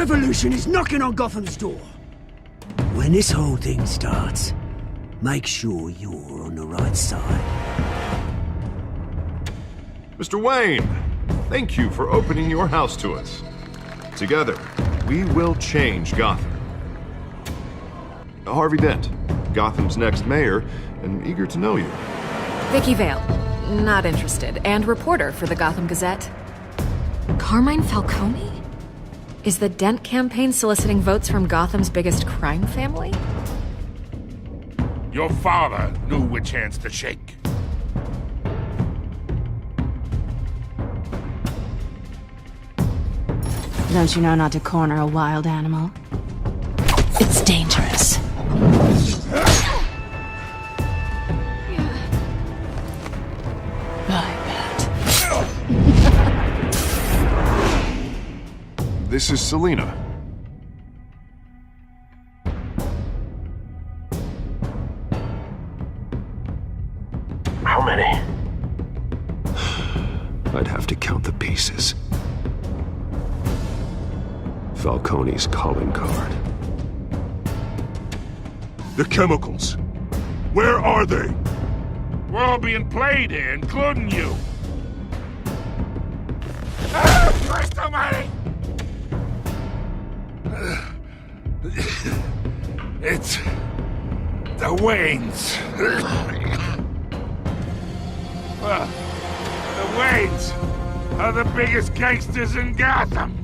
revolution is knocking on Gotham's door. When this whole thing starts, make sure you're on the right side. Mr. Wayne, thank you for opening your house to us. Together, we will change Gotham. Harvey Dent, Gotham's next mayor, and eager to know you. Vicky Vale, not interested, and reporter for the Gotham Gazette. Carmine Falcone? Is the Dent campaign soliciting votes from Gotham's biggest crime family? Your father knew which hands to shake. Don't you know not to corner a wild animal? It's dangerous. I bet. This is Selina. How many? I'd have to count the pieces. Falcone's calling card. The chemicals. Where are they? We're all being played here, including you. Ah, Christ almighty! It's the Waynes. The Waynes are the biggest gangsters in Gotham.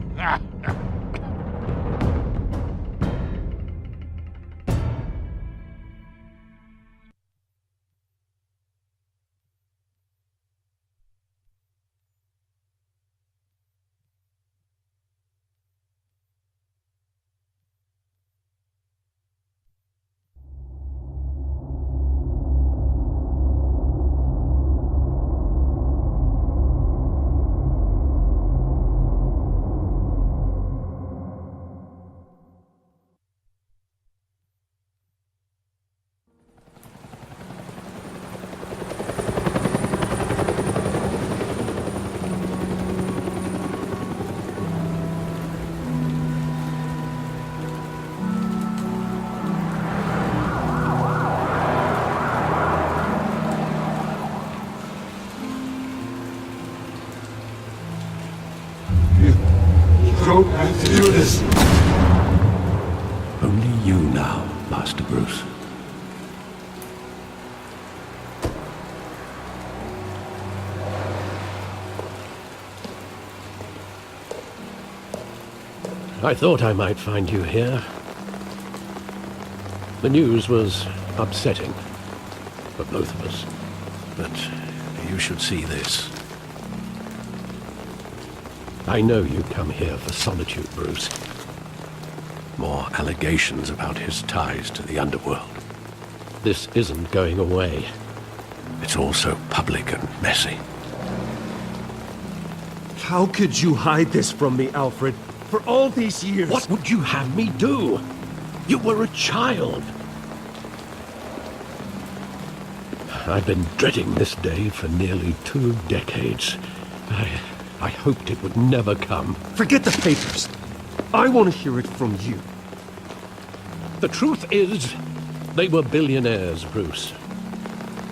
Don't have to do this. Only you now, Master Bruce. I thought I might find you here. The news was upsetting for both of us. But you should see this. I know you come here for solitude, Bruce. More allegations about his ties to the underworld. This isn't going away. It's all so public and messy. How could you hide this from me, Alfred? For all these years... What would you have me do? You were a child. I've been dreading this day for nearly 2 decades. I hoped it would never come. Forget the papers. I want to hear it from you. The truth is, they were billionaires, Bruce.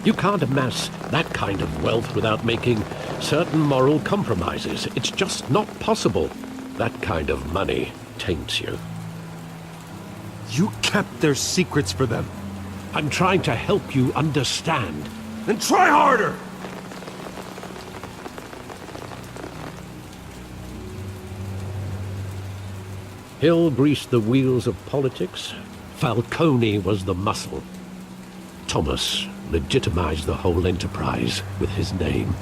You can't amass that kind of wealth without making certain moral compromises. It's just not possible. That kind of money taints you. You kept their secrets for them. I'm trying to help you understand. Then try harder! Hill greased the wheels of politics. Falcone was the muscle. Thomas legitimized the whole enterprise with his name.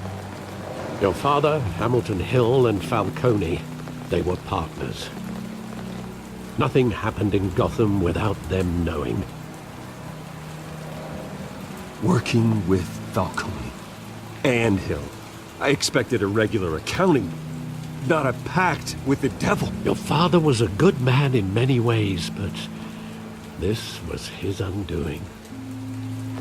Your father, Hamilton Hill, and Falcone, they were partners. Nothing happened in Gotham without them knowing. Working with Falcone and Hill. I expected a regular accounting, not a pact with the devil. Your father was a good man in many ways, but this was his undoing.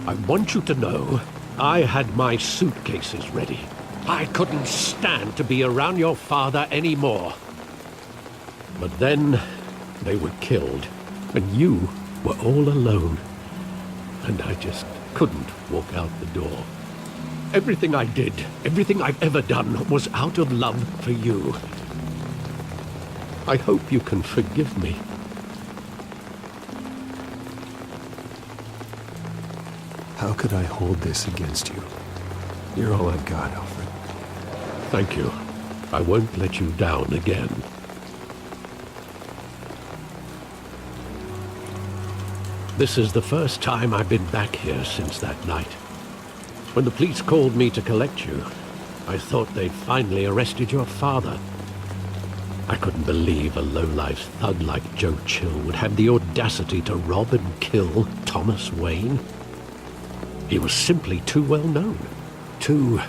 I want you to know, I had my suitcases ready. I couldn't stand to be around your father anymore. But then, They were killed, and you were all alone. And I just couldn't walk out the door. Everything I did, everything I've ever done, was out of love for you. I hope you can forgive me. How could I hold this against you? You're all I've got, Alfred. Thank you. I won't let you down again. This is the first time I've been back here since that night. When the police called me to collect you, I thought they'd finally arrested your father. I couldn't believe a low-life thug like Joe Chill would have the audacity to rob and kill Thomas Wayne. He was simply too well known. Too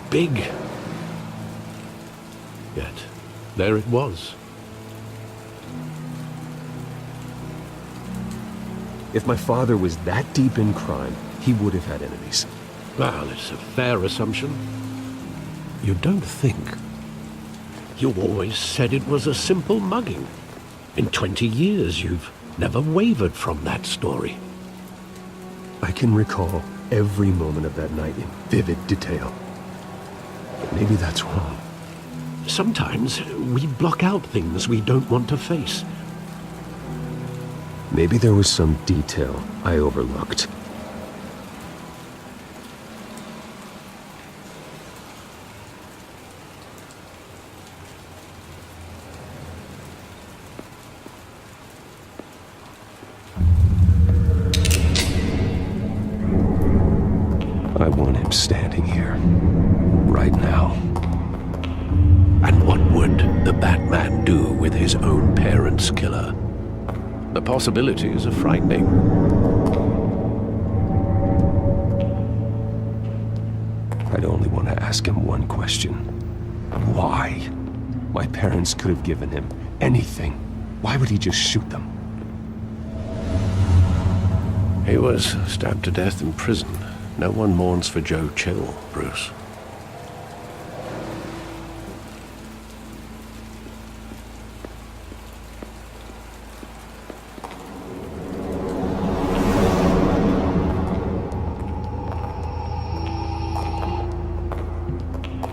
big. Yet, there it was. If my father was that deep in crime, he would have had enemies. Well, it's a fair assumption. You don't think? You always said it was a simple mugging. In 20 years, you've never wavered from that story. I can recall every moment of that night in vivid detail. But maybe that's wrong. Sometimes we block out things we don't want to face. Maybe there was some detail I overlooked. I want him standing here, right now. And what would the Batman do with his own parents' killer? The possibilities are frightening. I'd only want to ask him one question. Why? My parents could have given him anything. Why would he just shoot them? He was stabbed to death in prison. No one mourns for Joe Chill, Bruce.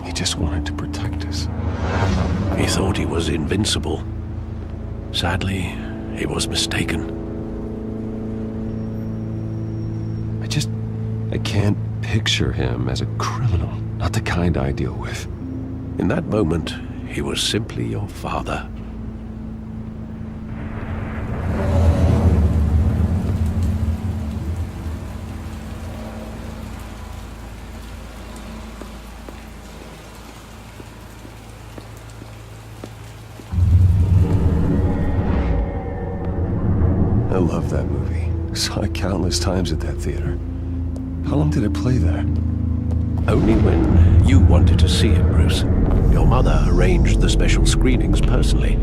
He just wanted to protect us. He thought he was invincible. Sadly, he was mistaken. I can't picture him as a criminal, not the kind I deal with. In that moment, he was simply your father. I love that movie. Saw it countless times at that theater. How long did it play there? Only when you wanted to see it, Bruce. Your mother arranged the special screenings personally.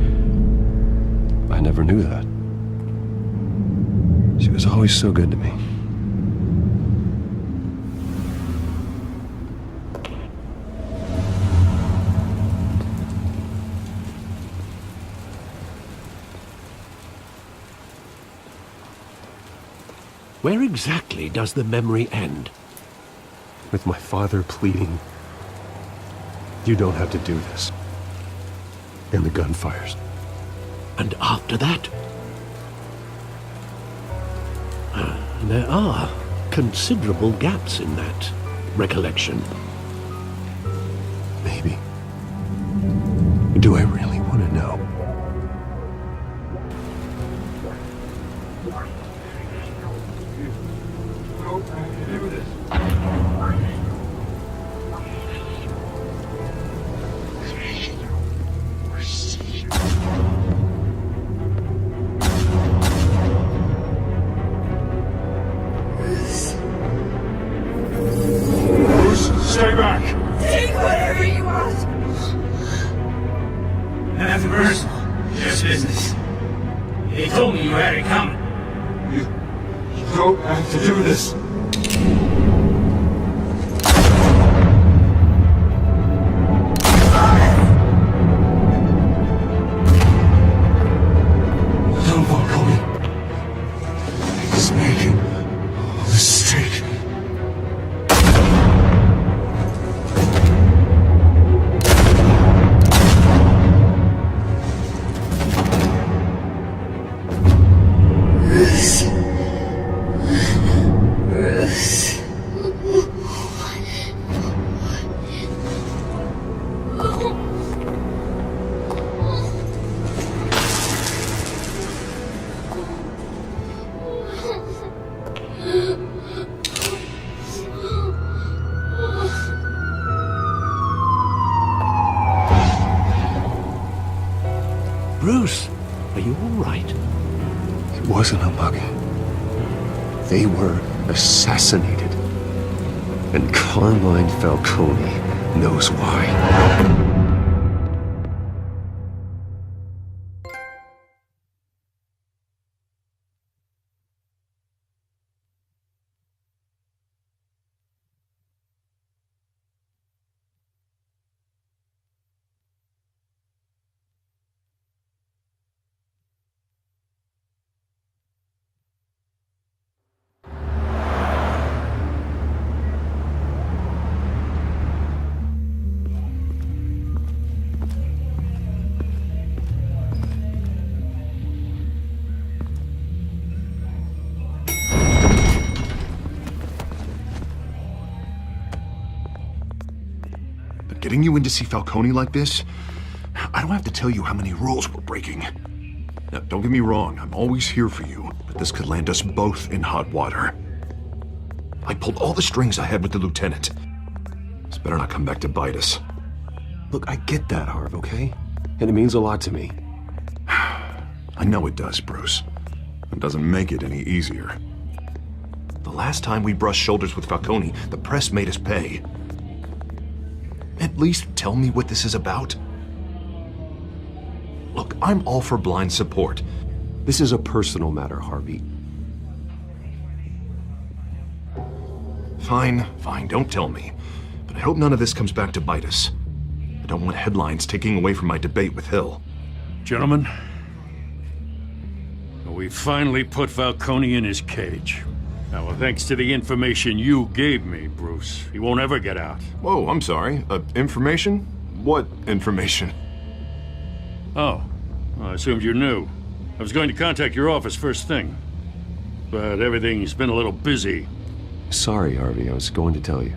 I never knew that. She was always so good to me. Where exactly does the memory end? With my father pleading, "You don't have to do this." And the gunfires. And after that? There are considerable gaps in that recollection. Maybe. Do I really want to know? Stay back! Take whatever you want! Nothing personal, just business. They told me you had it coming. You don't have to do this. It wasn't a mug. They were assassinated. And Carmine Falcone knows why. Getting you in to see Falcone like this, I don't have to tell you how many rules we're breaking. Now, don't get me wrong, I'm always here for you, but this could land us both in hot water. I pulled all the strings I had with the lieutenant. This better not come back to bite us. Look, I get that, Harv, okay? And it means a lot to me. I know it does, Bruce. It doesn't make it any easier. The last time we brushed shoulders with Falcone, the press made us pay. At least tell me what this is about. Look, I'm all for blind support. This is a personal matter, Harvey. Fine, don't tell me. But I hope none of this comes back to bite us. I don't want headlines taking away from my debate with Hill. Gentlemen, we finally put Falcone in his cage. Now, thanks to the information you gave me, Bruce, he won't ever get out. Whoa, I'm sorry. Information? What information? Oh, well, I assumed you knew. I was going to contact your office first thing. But everything's been a little busy. Sorry, Harvey, I was going to tell you.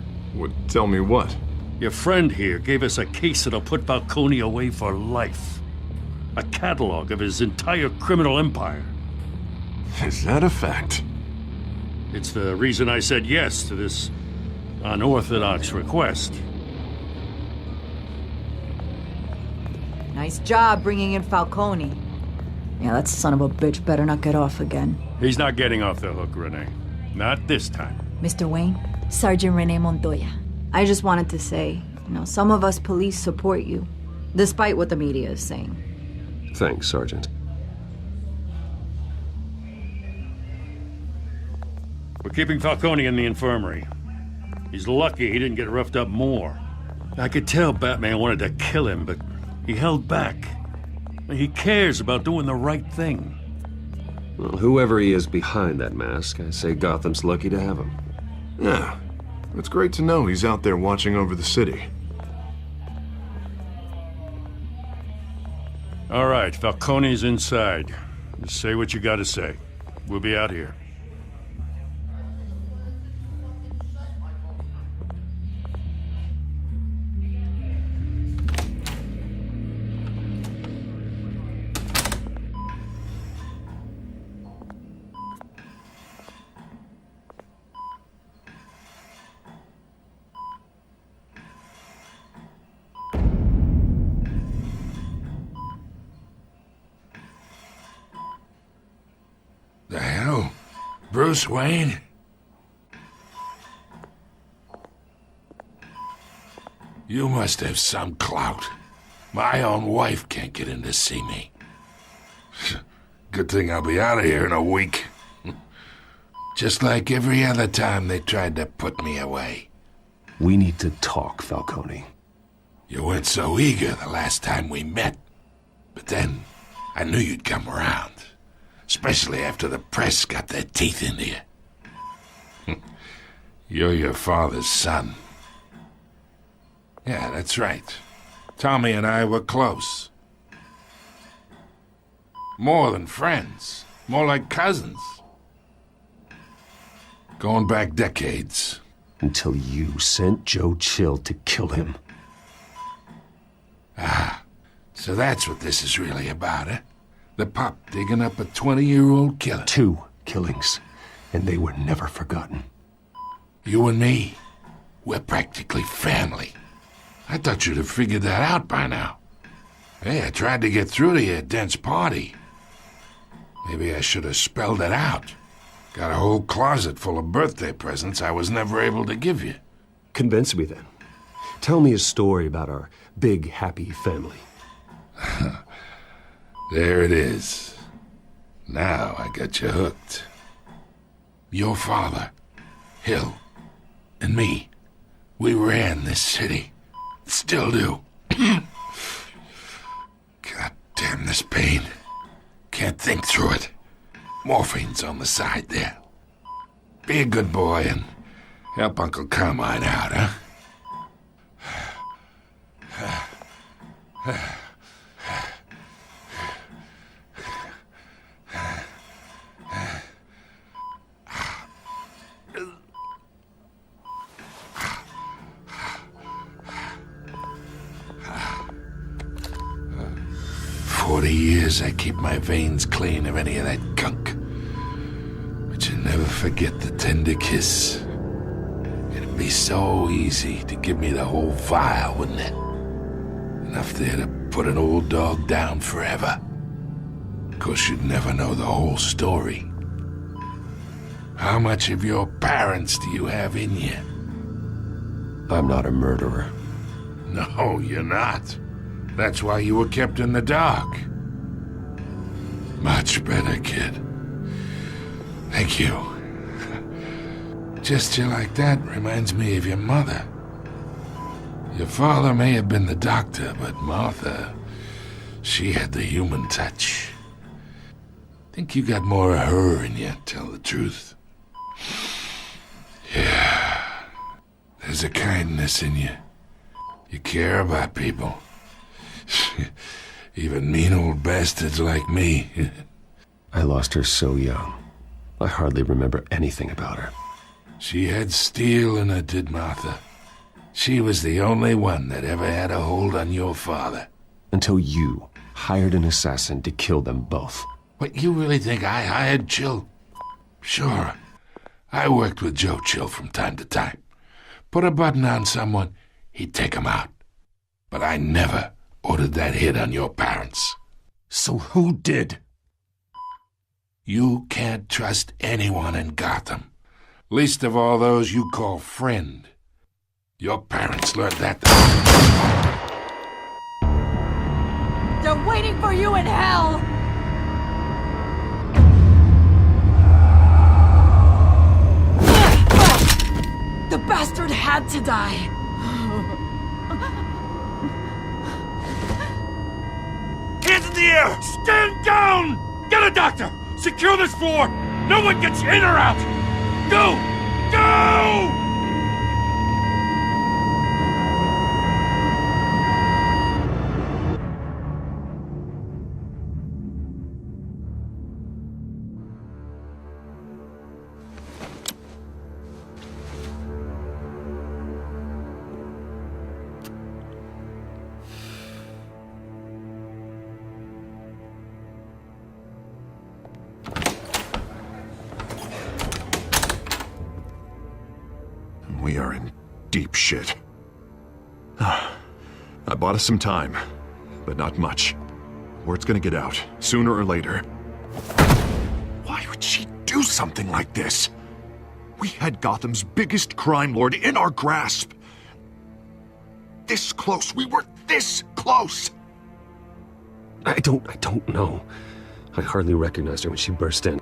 Tell me what? Your friend here gave us a case that'll put Falcone away for life. A catalog of his entire criminal empire. Is that a fact? It's the reason I said yes to this unorthodox request. Nice job bringing in Falcone. Yeah, that son of a bitch better not get off again. He's not getting off the hook, Renee. Not this time. Mr. Wayne, Sergeant Renee Montoya. I just wanted to say, some of us police support you, despite what the media is saying. Thanks, Sergeant. We're keeping Falcone in the infirmary. He's lucky he didn't get roughed up more. I could tell Batman wanted to kill him, but he held back. He cares about doing the right thing. Well, whoever he is behind that mask, I say Gotham's lucky to have him. Yeah, it's great to know he's out there watching over the city. All right, Falcone's inside. Just say what you gotta say. We'll be out here. The hell? Bruce Wayne? You must have some clout. My own wife can't get in to see me. Good thing I'll be out of here in a week. Just like every other time they tried to put me away. We need to talk, Falcone. You weren't so eager the last time we met. But then, I knew you'd come around. Especially after the press got their teeth into you. You're your father's son. Yeah, that's right. Tommy and I were close. More than friends. More like cousins. Going back decades. Until you sent Joe Chill to kill him. Ah, so that's what this is really about, eh? The pup digging up a 20-year-old killer. 2 killings, and they were never forgotten. You and me, we're practically family. I thought you'd have figured that out by now. Hey, I tried to get through to you at Dent's party. Maybe I should have spelled it out. Got a whole closet full of birthday presents I was never able to give you. Convince me then. Tell me a story about our big, happy family. There it is. Now I got you hooked. Your father, Hill, and me, we ran this city. Still do. God damn this pain. Can't think through it. Morphine's on the side there. Be a good boy and help Uncle Carmine out, huh? 40 years I keep my veins clean of any of that gunk. But you never forget the tender kiss. It'd be so easy to give me the whole vial, wouldn't it? Enough there to put an old dog down forever. Of course, you'd never know the whole story. How much of your parents do you have in you? I'm not a murderer. No, you're not. That's why you were kept in the dark. Much better, kid. Thank you. Gesture like that reminds me of your mother. Your father may have been the doctor, but Martha, she had the human touch. Think you got more of her in you, tell the truth. Yeah. There's a kindness in you. You care about people. Even mean old bastards like me. I lost her so young. I hardly remember anything about her. She had steel in her, did Martha. She was the only one that ever had a hold on your father. Until you hired an assassin to kill them both. What, you really think I hired Chill? Sure. I worked with Joe Chill from time to time. Put a button on someone, he'd take him out. But I never ordered that hit on your parents. So who did? You can't trust anyone in Gotham. Least of all those you call friend. Your parents learned that. They're waiting for you in hell! The bastard had to die! Hands in the air! Stand down! Get a doctor! Secure this floor! No one gets in or out! Go! Go! We are in deep shit. I bought us some time, but not much. Word's gonna get out, sooner or later. Why would she do something like this? We had Gotham's biggest crime lord in our grasp. This close. We were this close. I don't know. I hardly recognized her when she burst in.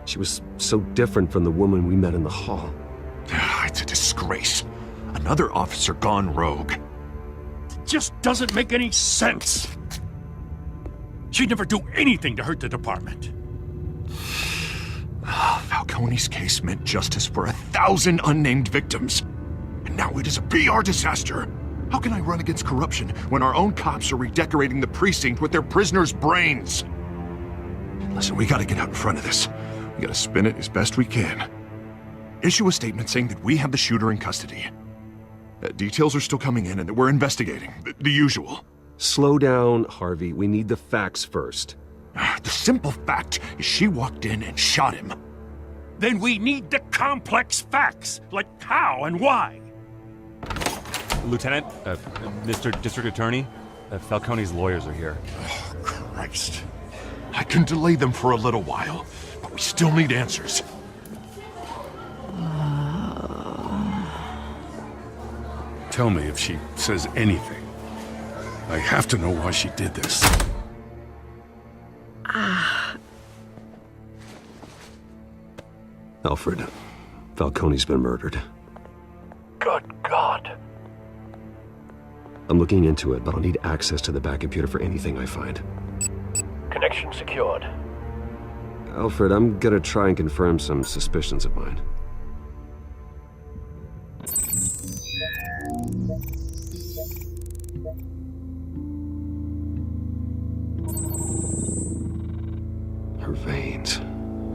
She was so different from the woman we met in the hall. It's a disgrace. Another officer gone rogue. It just doesn't make any sense. She'd never do anything to hurt the department. Falcone's case meant justice for 1,000 unnamed victims. And now it is a PR disaster. How can I run against corruption when our own cops are redecorating the precinct with their prisoners' brains? Listen, we gotta get out in front of this. We gotta spin it as best we can. Issue a statement saying that we have the shooter in custody. Details are still coming in and that we're investigating. The usual. Slow down, Harvey. We need the facts first. The simple fact is she walked in and shot him. Then we need the complex facts, like how and why. Lieutenant, Mr. District Attorney, Falcone's lawyers are here. Oh, Christ. I can delay them for a little while, but we still need answers. Tell me if she says anything. I have to know why she did this. Alfred, Falcone's been murdered. Good God. I'm looking into it, but I'll need access to the back computer for anything I find. Connection secured. Alfred, I'm gonna try and confirm some suspicions of mine. Her veins,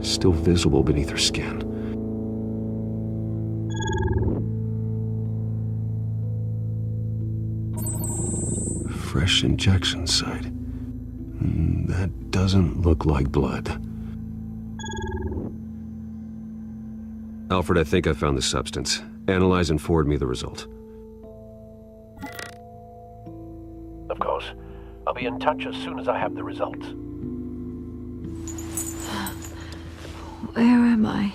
still visible beneath her skin. Fresh injection site. That doesn't look like blood. Alfred, I think I found the substance. Analyze and forward me the result. Of course. I'll be in touch as soon as I have the results. Where am I?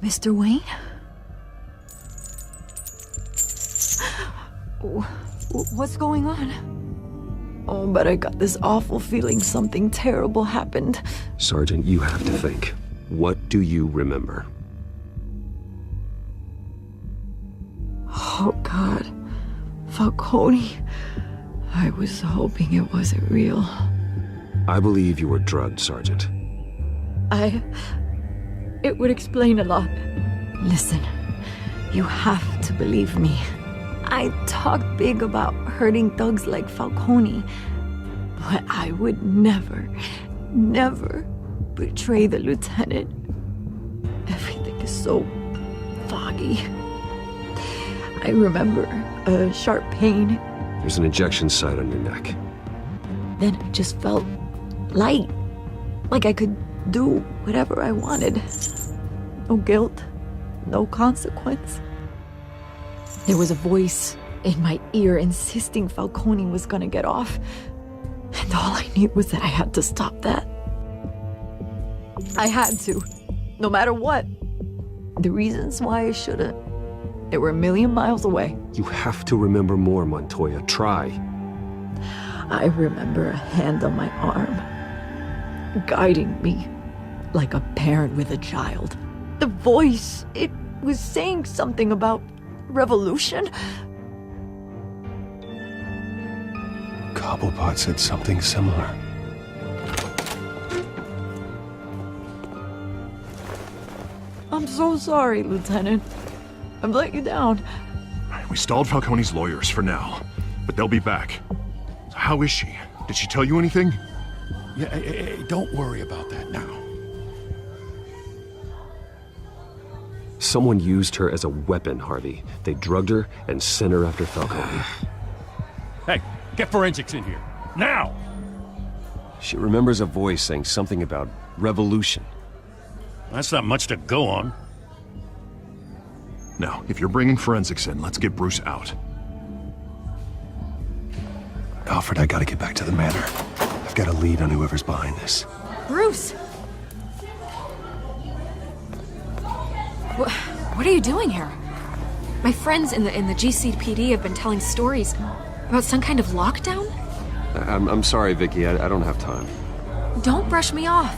Mr. Wayne? What's going on? Oh, but I got this awful feeling something terrible happened. Sergeant, you have to think. What do you remember? Oh, God. Falcone. I was hoping it wasn't real. I believe you were drugged, Sergeant. It would explain a lot. Listen, you have to believe me. I talk big about hurting thugs like Falcone, but I would never betray the lieutenant. Everything is so foggy. I remember a sharp pain. There's an injection site on your neck. Then it just felt light, like I could do whatever I wanted. No guilt, no consequence. There was a voice in my ear insisting Falcone was gonna get off. And all I knew was that I had to stop that. I had to, no matter what. The reasons why I shouldn't, they were a million miles away. You have to remember more, Montoya. Try. I remember a hand on my arm, guiding me like a parent with a child. The voice, it was saying something about revolution. Cobblepot said something similar. I'm so sorry, Lieutenant. I've let you down. We stalled Falcone's lawyers for now, but they'll be back. How is she? Did she tell you anything? Yeah, hey, don't worry about that now. Someone used her as a weapon, Harvey. They drugged her and sent her after Falcone. Hey, get forensics in here. Now! She remembers a voice saying something about revolution. That's not much to go on. Now, if you're bringing forensics in, let's get Bruce out. Alfred, I gotta get back to the manor. I've got a lead on whoever's behind this. Bruce! What are you doing here? My friends in the GCPD have been telling stories about some kind of lockdown? I'm sorry, Vicky. I don't have time. Don't brush me off.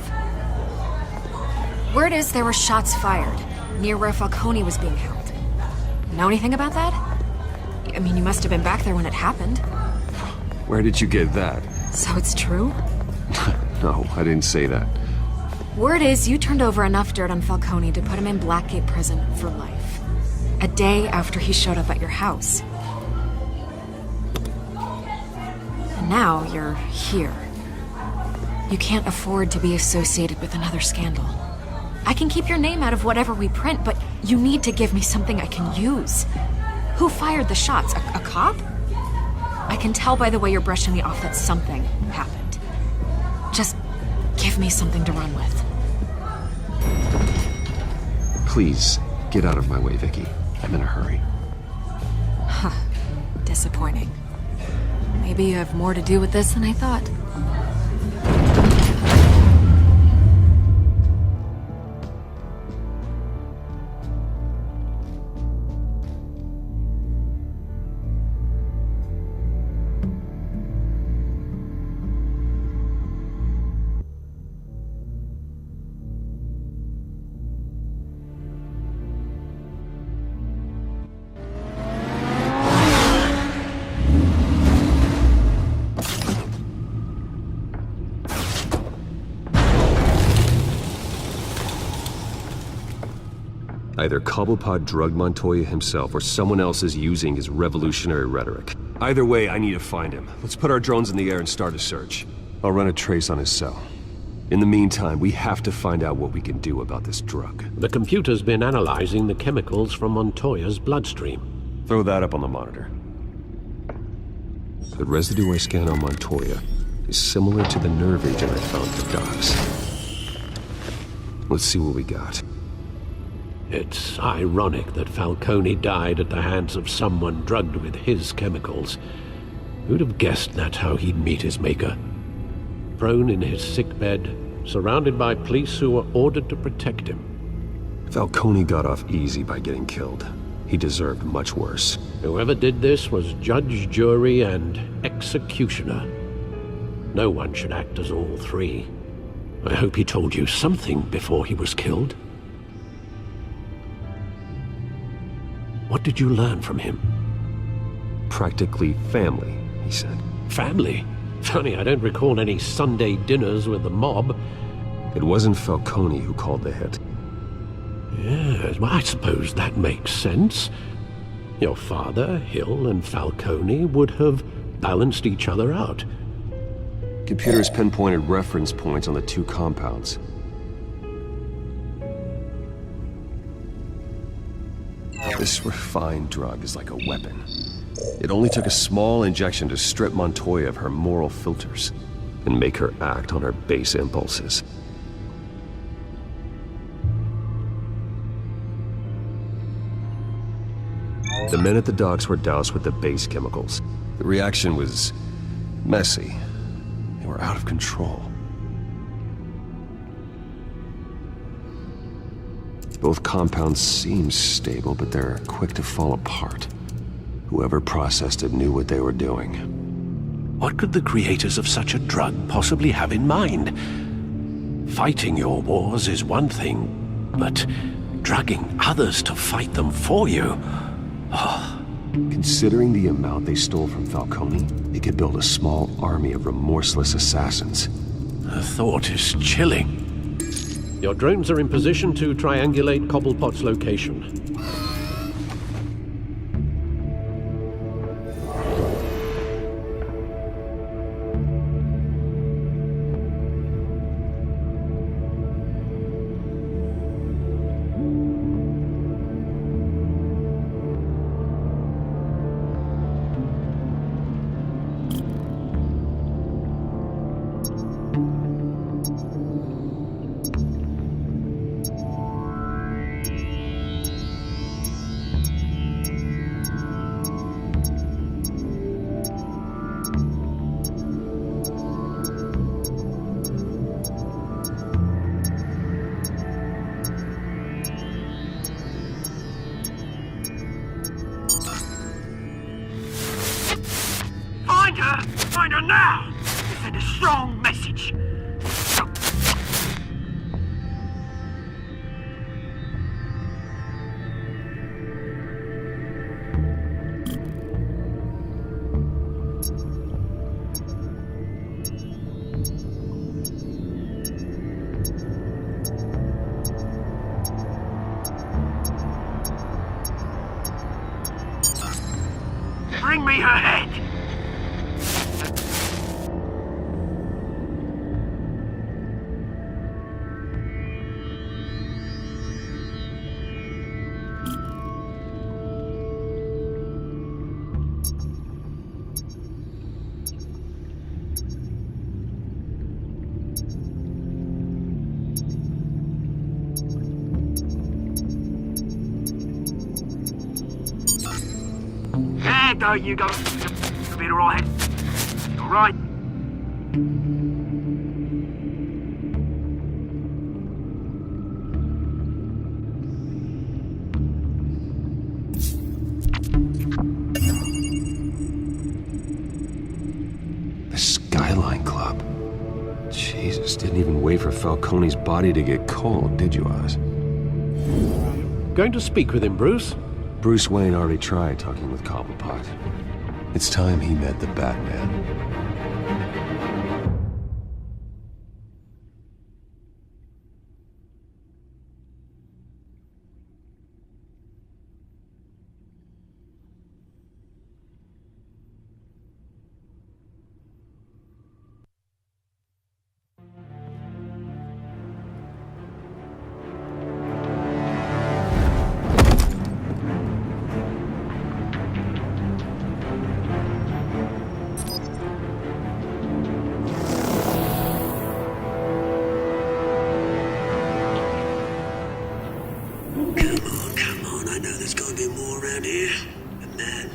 Word is there were shots fired near where Falcone was being held. Know anything about that? I mean, you must have been back there when it happened. Where did you get that? So it's true? No, I didn't say that. Word is you turned over enough dirt on Falcone to put him in Blackgate Prison for life. A day after he showed up at your house. And now you're here. You can't afford to be associated with another scandal. I can keep your name out of whatever we print, but you need to give me something I can use. Who fired the shots? A cop? I can tell by the way you're brushing me off that something happened. Just give me something to run with. Please, get out of my way, Vicky. I'm in a hurry. Huh. Disappointing. Maybe you have more to do with this than I thought. Either Cobblepot drugged Montoya himself or someone else is using his revolutionary rhetoric. Either way, I need to find him. Let's put our drones in the air and start a search. I'll run a trace on his cell. In the meantime, we have to find out what we can do about this drug. The computer's been analyzing the chemicals from Montoya's bloodstream. Throw that up on the monitor. The residue I scanned on Montoya is similar to the nerve agent I found at the docks. Let's see what we got. It's ironic that Falcone died at the hands of someone drugged with his chemicals. Who'd have guessed that's how he'd meet his maker? Prone in his sickbed, surrounded by police who were ordered to protect him. Falcone got off easy by getting killed. He deserved much worse. Whoever did this was judge, jury, and executioner. No one should act as all three. I hope he told you something before he was killed. What did you learn from him? Practically family, he said. Family? Funny, I don't recall any Sunday dinners with the mob. It wasn't Falcone who called the hit. Yes, well, I suppose that makes sense. Your father, Hill, and Falcone would have balanced each other out. Computers pinpointed reference points on the two compounds. This refined drug is like a weapon. It only took a small injection to strip Montoya of her moral filters and make her act on her base impulses. The men at the docks were doused with the base chemicals. The reaction was messy. They were out of control. Both compounds seem stable, but they're quick to fall apart. Whoever processed it knew what they were doing. What could the creators of such a drug possibly have in mind? Fighting your wars is one thing, but drugging others to fight them for you? Oh. Considering the amount they stole from Falcone, they could build a small army of remorseless assassins. The thought is chilling. Your drones are in position to triangulate Cobblepot's location. Find her now! Send a strong message. Bring me her head! There you go. Be alright. Alright. The Skyline Club. Jesus, didn't even wait for Falcone's body to get cold, did you, Oz? Going to speak with him, Bruce? Bruce Wayne already tried talking with Cobblepot. It's time he met the Batman.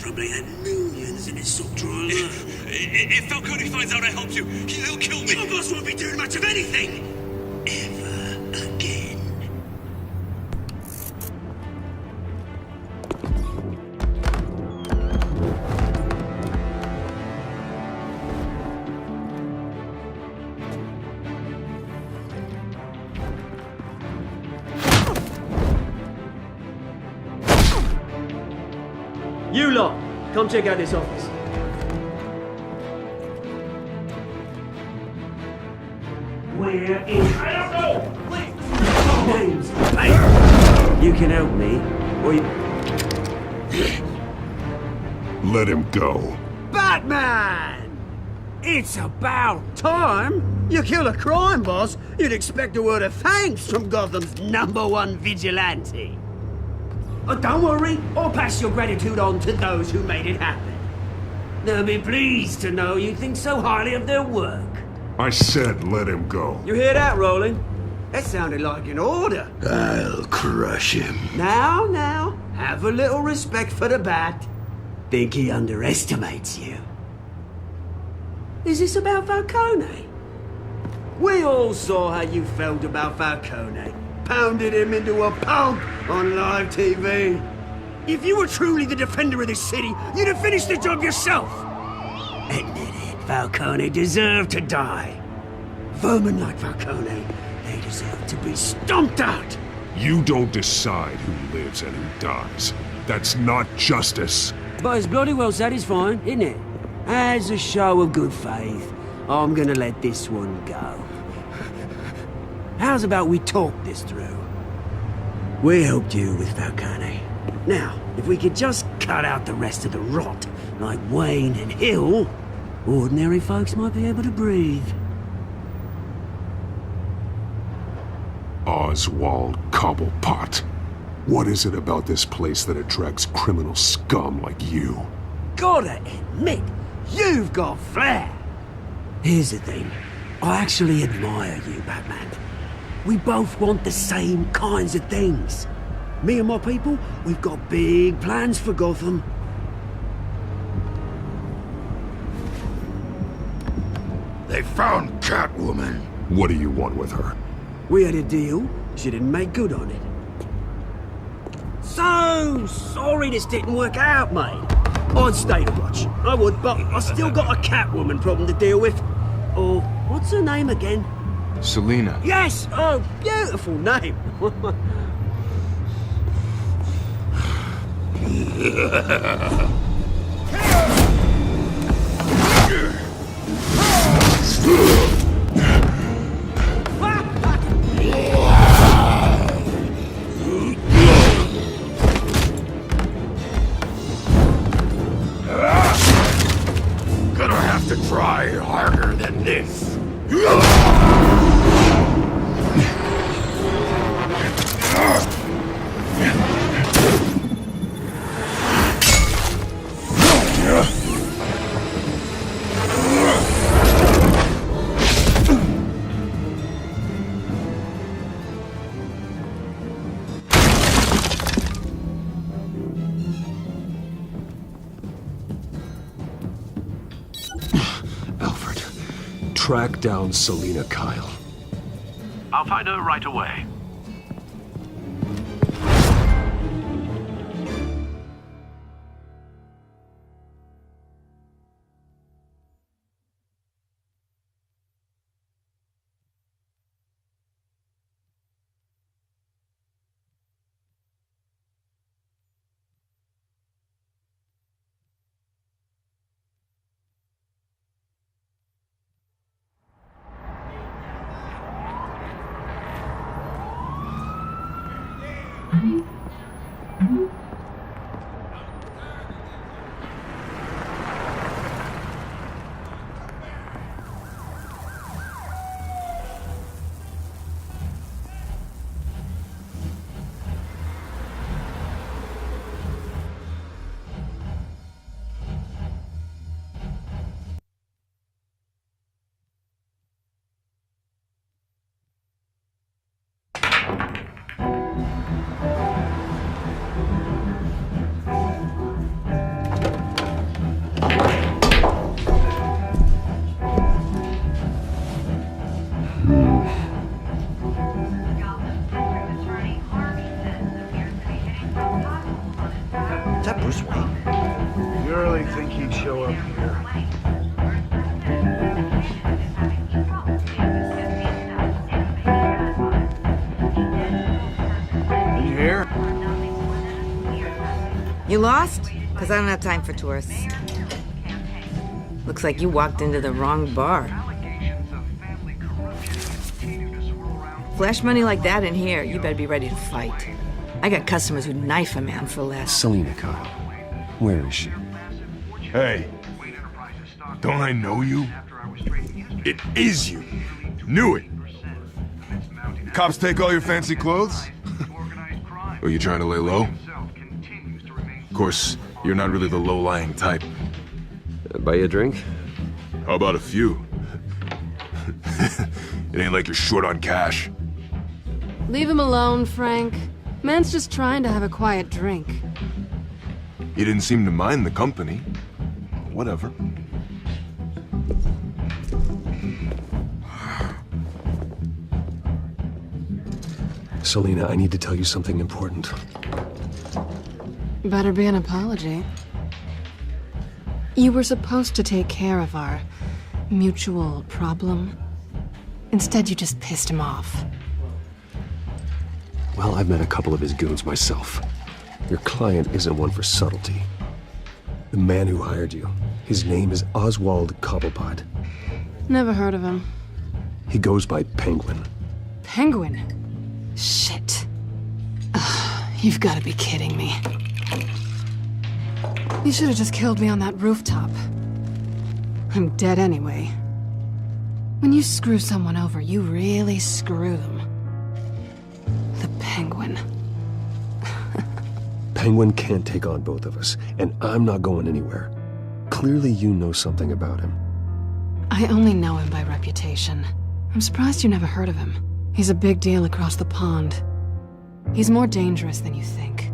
probably had millions in his sock drawer alone. If Falcone finds out I helped you, he'll kill me. Your boss won't be doing much of anything! Ever again. You lot, come check out this office. We're in. I don't know! Wait! Names. Hey! You can help me, or you... Let him go. Batman! It's about time! You kill a crime boss, you'd expect a word of thanks from Gotham's #1 vigilante. Oh, don't worry, I'll pass your gratitude on to those who made it happen. They'll be pleased to know you think so highly of their work. I said let him go. You hear that, Roland? That sounded like an order. I'll crush him. Now, have a little respect for the Bat. Think he underestimates you. Is this about Falcone? We all saw how you felt about Falcone. Pounded him into a pulp on live TV. If you were truly the defender of this city, you'd have finished the job yourself. Admit it, Falcone deserved to die. Vermin like Falcone, they deserve to be stomped out. You don't decide who lives and who dies. That's not justice. But it's bloody well satisfying, isn't it? As a show of good faith, I'm gonna let this one go. How's about we talk this through? We helped you with Falcone. Now, if we could just cut out the rest of the rot, like Wayne and Hill, ordinary folks might be able to breathe. Oswald Cobblepot. What is it about this place that attracts criminal scum like you? Gotta admit, you've got flair. Here's the thing. I actually admire you, Batman. We both want the same kinds of things. Me and my people, we've got big plans for Gotham. They found Catwoman. What do you want with her? We had a deal. She didn't make good on it. So sorry this didn't work out, mate. I'd stay to watch. I would, but I still got a Catwoman problem to deal with. Or, what's her name again? Selina. Yes! Oh, beautiful name. Gonna have to try harder than this. Alfred, track down Selina Kyle. I'll find her right away. really think he'd show up here? You here? You lost? Because I don't have time for tourists. Looks like you walked into the wrong bar. Flash money like that in here, you better be ready to fight. I got customers who'd knife a man for less. Selina Kyle. Where is she? Hey. Don't I know you? It is you. Knew it. Cops take all your fancy clothes? Are you trying to lay low? Of course, you're not really the low-lying type. Buy you a drink? How about a few? It ain't like you're short on cash. Leave him alone, Frank. Man's just trying to have a quiet drink. You didn't seem to mind the company. Whatever. Selina, I need to tell you something important. Better be an apology. You were supposed to take care of our mutual problem. Instead, you just pissed him off. Well, I've met a couple of his goons myself. Your client isn't one for subtlety. The man who hired you, his name is Oswald Cobblepot. Never heard of him. He goes by Penguin. Penguin? Shit. Ugh, you've got to be kidding me. You should have just killed me on that rooftop. I'm dead anyway. When you screw someone over, you really screw them. The Penguin. Penguin can't take on both of us, and I'm not going anywhere. Clearly you know something about him. I only know him by reputation. I'm surprised you never heard of him. He's a big deal across the pond. He's more dangerous than you think.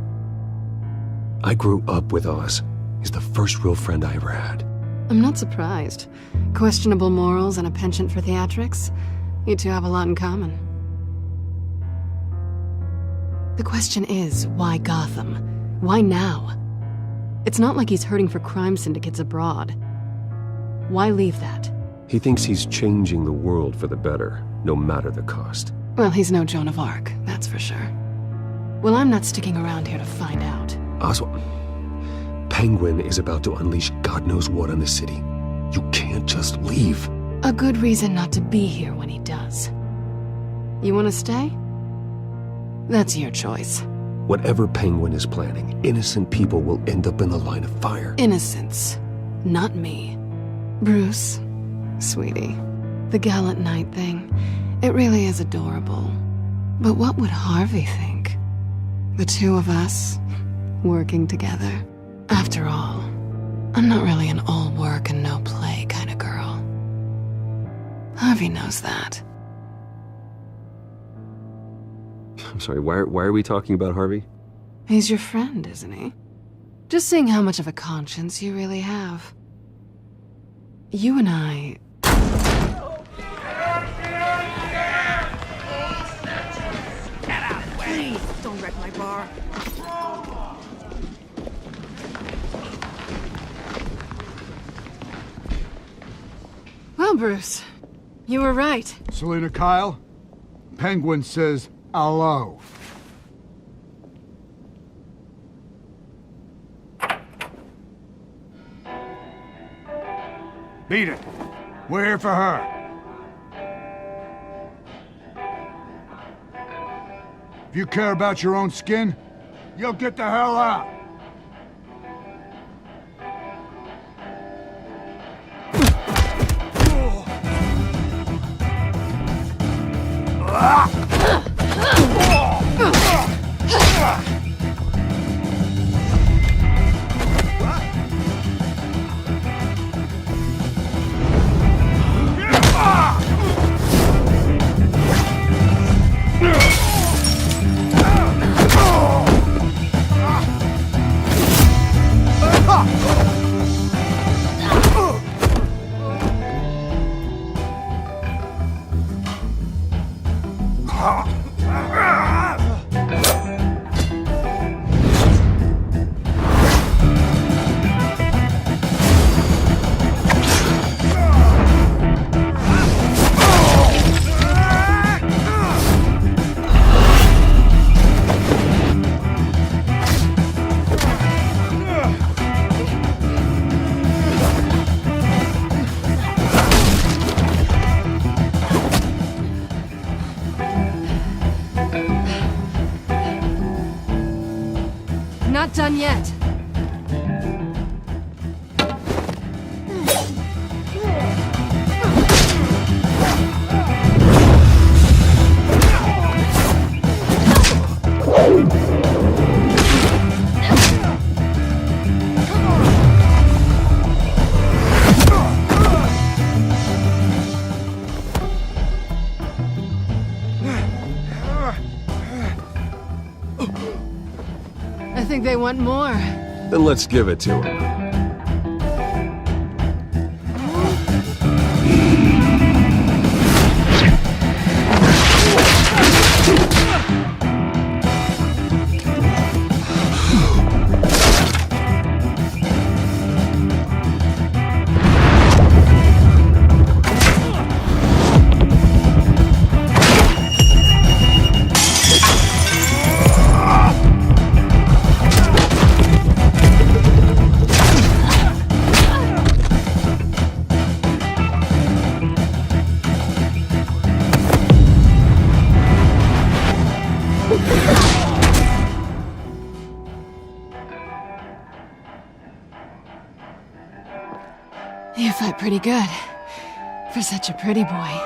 I grew up with Oz. He's the first real friend I ever had. I'm not surprised. Questionable morals and a penchant for theatrics. You two have a lot in common. The question is, why Gotham? Why now? It's not like he's hurting for crime syndicates abroad. Why leave that? He thinks he's changing the world for the better, no matter the cost. Well, he's no Joan of Arc, that's for sure. Well, I'm not sticking around here to find out. Oswald, Penguin is about to unleash God knows what on the city. You can't just leave. A good reason not to be here when he does. You want to stay? That's your choice. Whatever Penguin is planning, innocent people will end up in the line of fire. Innocence. Not me. Bruce, sweetie, the gallant knight thing, it really is adorable. But what would Harvey think? The two of us, working together. After all, I'm not really an all work and no play kind of girl. Harvey knows that. I'm sorry, why are we talking about Harvey? He's your friend, isn't he? Just seeing how much of a conscience you really have. You and I... Please, don't wreck my bar. Well, Bruce, you were right. Selina Kyle, Penguin says hello. Beat it. We're here for her. If you care about your own skin, you'll get the hell out. not done yet. I think they want more. Then let's give it to him. You fight pretty good. For such a pretty boy.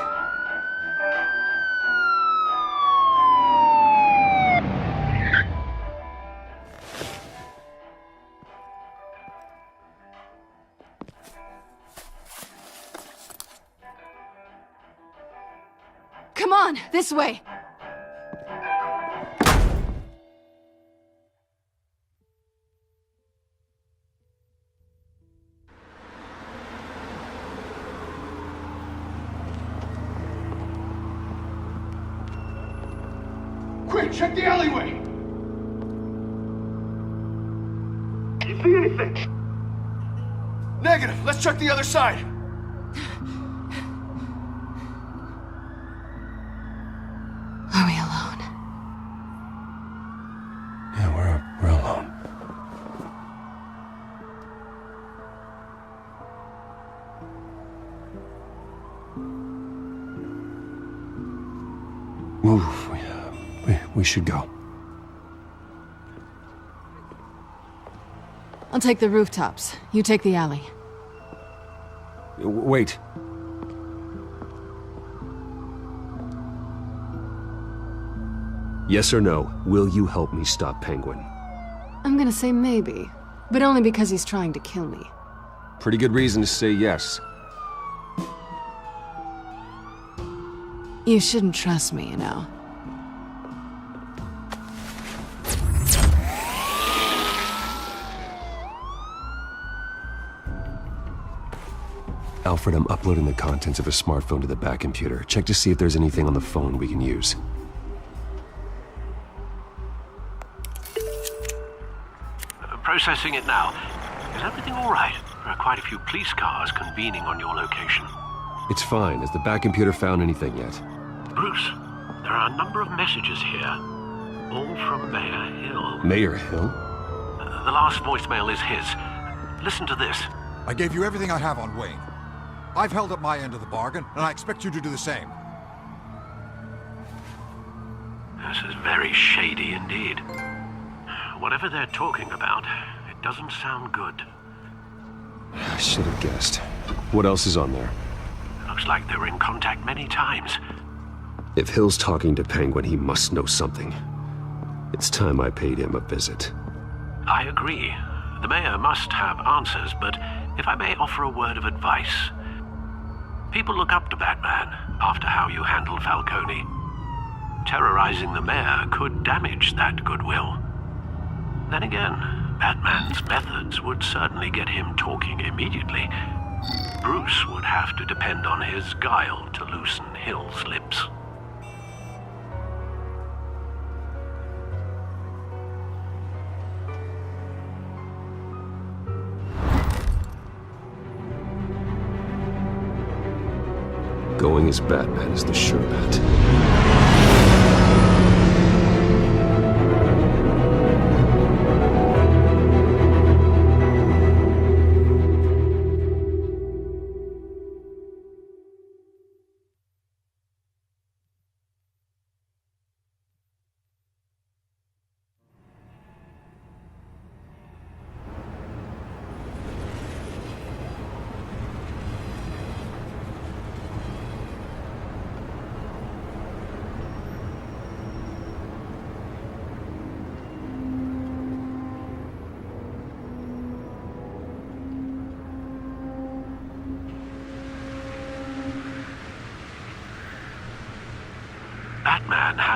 Come on, this way! Quick, check the alleyway! You see anything? Negative. Let's check the other side. Are we alone? Yeah, we're alone. Move. We should go. I'll take the rooftops. You take the alley. Wait. Yes or no, will you help me stop Penguin? I'm gonna say maybe, but only because he's trying to kill me. Pretty good reason to say yes. You shouldn't trust me, you know. Alfred, I'm uploading the contents of a smartphone to the back computer. Check to see if there's anything on the phone we can use. Processing it now. Is everything all right? There are quite a few police cars convening on your location. It's fine. Has the back computer found anything yet? Bruce, there are a number of messages here. All from Mayor Hill. Mayor Hill? The last voicemail is his. Listen to this. I gave you everything I have on Wayne. I've held up my end of the bargain, and I expect you to do the same. This is very shady indeed. Whatever they're talking about, it doesn't sound good. I should have guessed. What else is on there? Looks like they were in contact many times. If Hill's talking to Penguin, he must know something. It's time I paid him a visit. I agree. The mayor must have answers, but if I may offer a word of advice. People look up to Batman after how you handled Falcone. Terrorizing the mayor could damage that goodwill. Then again, Batman's methods would certainly get him talking immediately. Bruce would have to depend on his guile to loosen Hill's lips. Going as Batman is the sure bet.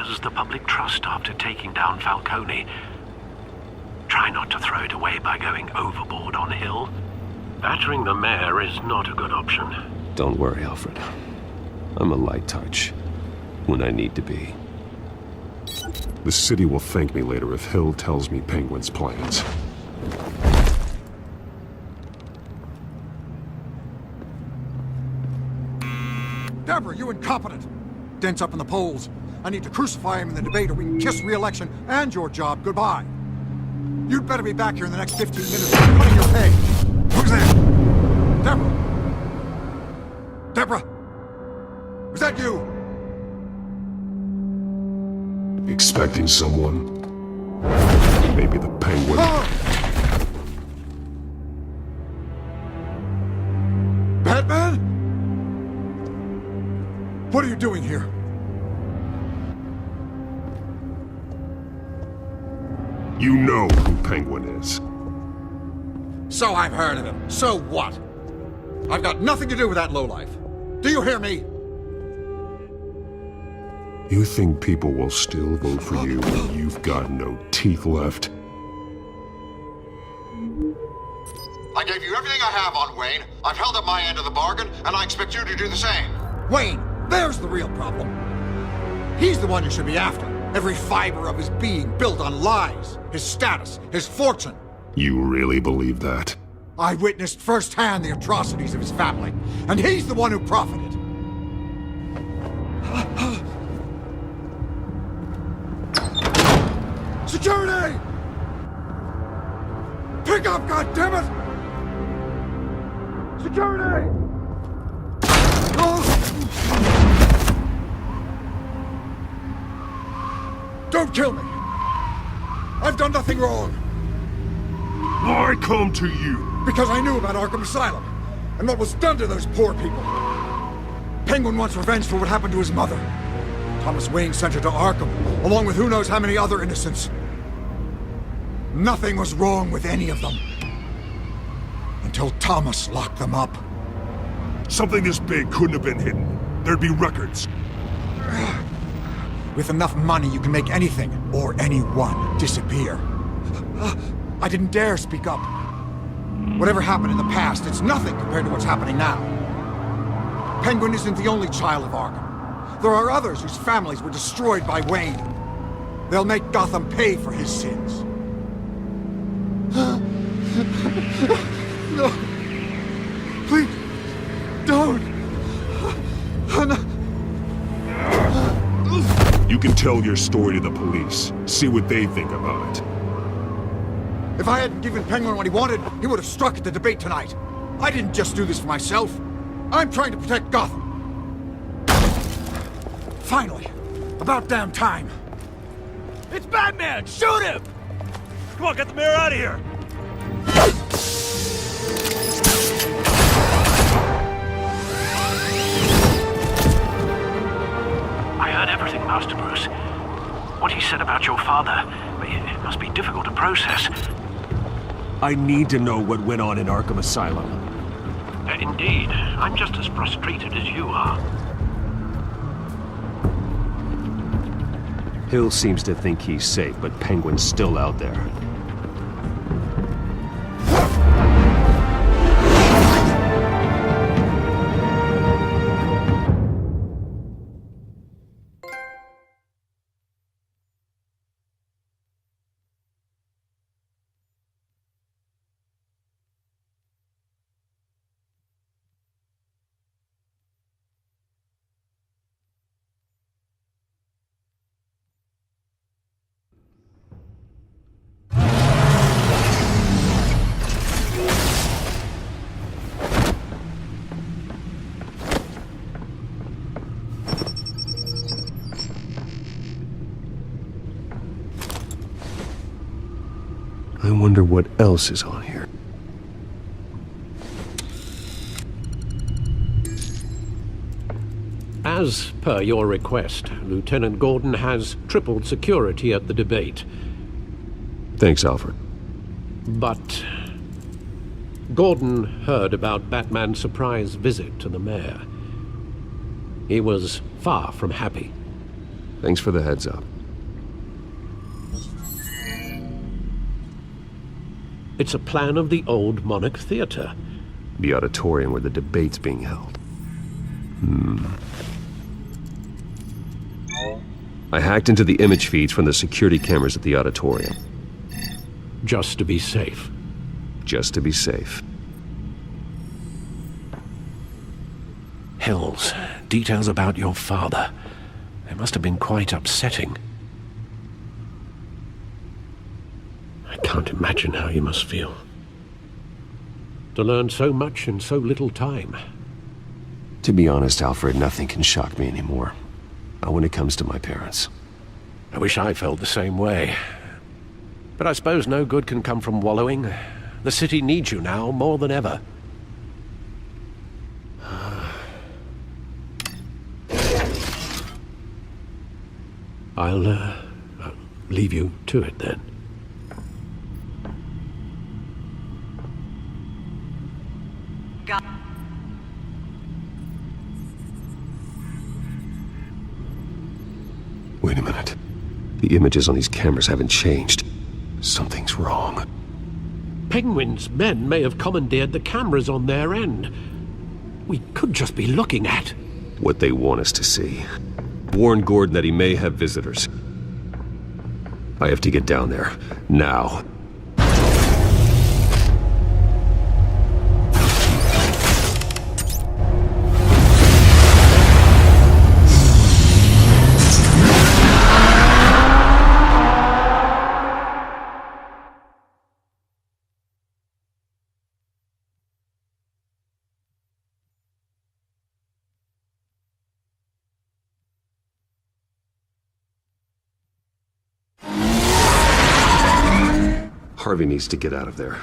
was the public trust after taking down Falcone. Try not to throw it away by going overboard on Hill. Battering the mayor is not a good option. Don't worry, Alfred. I'm a light touch when I need to be. The city will thank me later if Hill tells me Penguin's plans. Deborah, you incompetent! Dent's up in the polls. I need to crucify him in the debate or we can kiss re-election and your job goodbye. You'd better be back here in the next 15 minutes or I'm cutting your pay. Who's there? Deborah? Deborah? Was that you? Expecting someone? Maybe the Penguin. Batman? What are you doing here? You know who Penguin is. So I've heard of him. So what? I've got nothing to do with that lowlife. Do you hear me? You think people will still vote for you when you've got no teeth left? I gave you everything I have on Wayne. I've held up my end of the bargain, and I expect you to do the same. Wayne, there's the real problem. He's the one you should be after. Every fiber of his being built on lies, his status, his fortune. You really believe that? I witnessed firsthand the atrocities of his family, and he's the one who profited. Security! Pick up, goddammit! Security! Don't kill me! I've done nothing wrong! Why come to you? Because I knew about Arkham Asylum, and what was done to those poor people. Penguin wants revenge for what happened to his mother. Thomas Wayne sent her to Arkham, along with who knows how many other innocents. Nothing was wrong with any of them. Until Thomas locked them up. Something this big couldn't have been hidden. There'd be records. With enough money, you can make anything, or anyone, disappear. I didn't dare speak up. Whatever happened in the past, it's nothing compared to what's happening now. Penguin isn't the only child of Arkham. There are others whose families were destroyed by Wayne. They'll make Gotham pay for his sins. No. Please, don't. You can tell your story to the police. See what they think about it. If I hadn't given Penguin what he wanted, he would have struck at the debate tonight. I didn't just do this for myself. I'm trying to protect Gotham. Finally. About damn time. It's Batman! Shoot him! Come on, get the mayor out of here! I heard everything, Master Bruce. What he said about your father, it must be difficult to process. I need to know what went on in Arkham Asylum. Indeed. I'm just as frustrated as you are. Hill seems to think he's safe, but Penguin's still out there. I wonder what else is on here. As per your request, Lieutenant Gordon has tripled security at the debate. Thanks, Alfred. But Gordon heard about Batman's surprise visit to the mayor. He was far from happy. Thanks for the heads up. It's a plan of the old Monarch Theatre. The auditorium where the debate's being held. I hacked into the image feeds from the security cameras at the auditorium. Just to be safe. Just to be safe. Hills, details about your father. They must have been quite upsetting. I can't imagine how you must feel. To learn so much in so little time. To be honest, Alfred, nothing can shock me anymore. Not when it comes to my parents. I wish I felt the same way. But I suppose no good can come from wallowing. The city needs you now more than ever. I'll leave you to it then. Wait a minute. The images on these cameras haven't changed. Something's wrong. Penguin's men may have commandeered the cameras on their end. We could just be looking at what they want us to see. Warn Gordon that he may have visitors. I have to get down there. Now. Harvey needs to get out of there.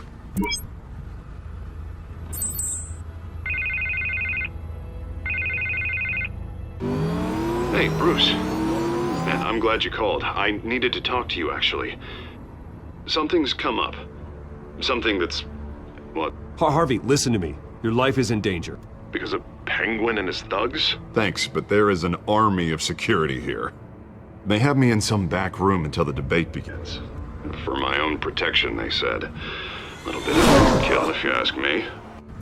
Hey, Bruce. Man, I'm glad you called. I needed to talk to you, actually. Something's come up. Something that's... what? Harvey, listen to me. Your life is in danger. Because of Penguin and his thugs? Thanks, but there is an army of security here. They have me in some back room until the debate begins. For my own protection, they said. A little bit of overkill, if you ask me.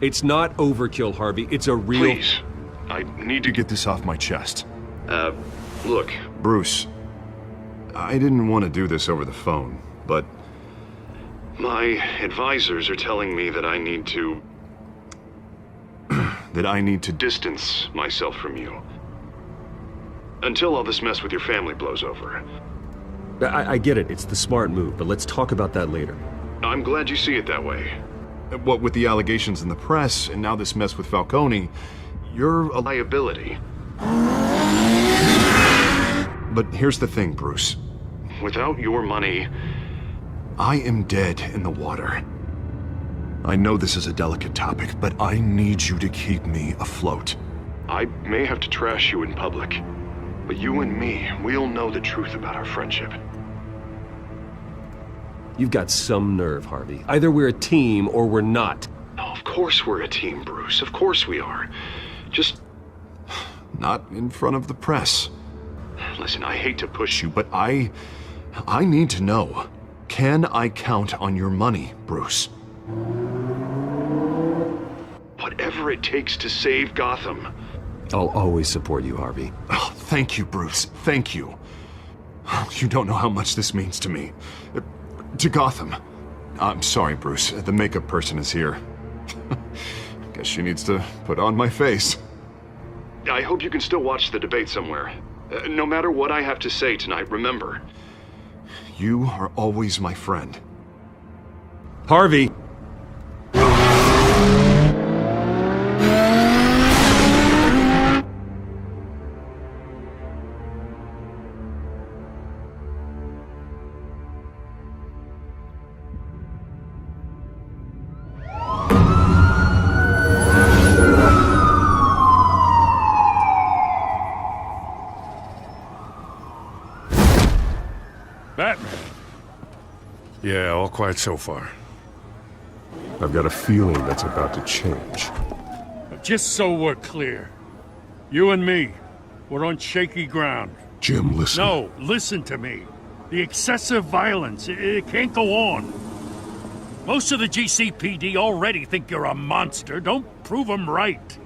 It's not overkill, Harvey. It's a real... Please. I need to get this off my chest. Look. Bruce, I didn't want to do this over the phone, but... my advisors are telling me that I need to... that I need to distance myself from you. Until all this mess with your family blows over. I get it. It's the smart move, but let's talk about that later. I'm glad you see it that way. What with the allegations in the press, and now this mess with Falcone, you're a liability. But here's the thing, Bruce. Without your money... I am dead in the water. I know this is a delicate topic, but I need you to keep me afloat. I may have to trash you in public, but you and me, we'll know the truth about our friendship. You've got some nerve, Harvey. Either we're a team or we're not. No, of course we're a team, Bruce. Of course we are. Just... not in front of the press. Listen, I hate to push you, but I need to know. Can I count on your money, Bruce? Whatever it takes to save Gotham. I'll always support you, Harvey. Oh, thank you, Bruce. Thank you. You don't know how much this means to me. To Gotham. I'm sorry, Bruce. The makeup person is here. Guess she needs to put on my face. I hope you can still watch the debate somewhere. No matter what I have to say tonight, remember. You are always my friend. Harvey! Batman. Yeah, all quiet so far. I've got a feeling that's about to change. Just so we're clear, you and me, we're on shaky ground. Jim, listen. No, listen to me. The excessive violence, it can't go on. Most of the GCPD already think you're a monster. Don't prove them right.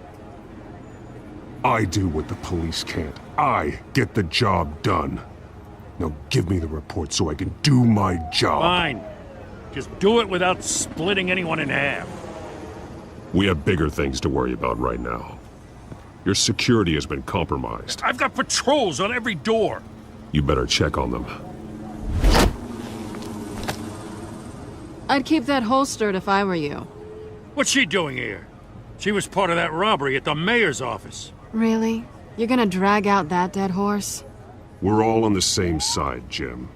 I do what the police can't. I get the job done. Now give me the report so I can do my job. Fine. Just do it without splitting anyone in half. We have bigger things to worry about right now. Your security has been compromised. I've got patrols on every door. You better check on them. I'd keep that holstered if I were you. What's she doing here? She was part of that robbery at the mayor's office. Really? You're gonna drag out that dead horse? We're all on the same side, Jim.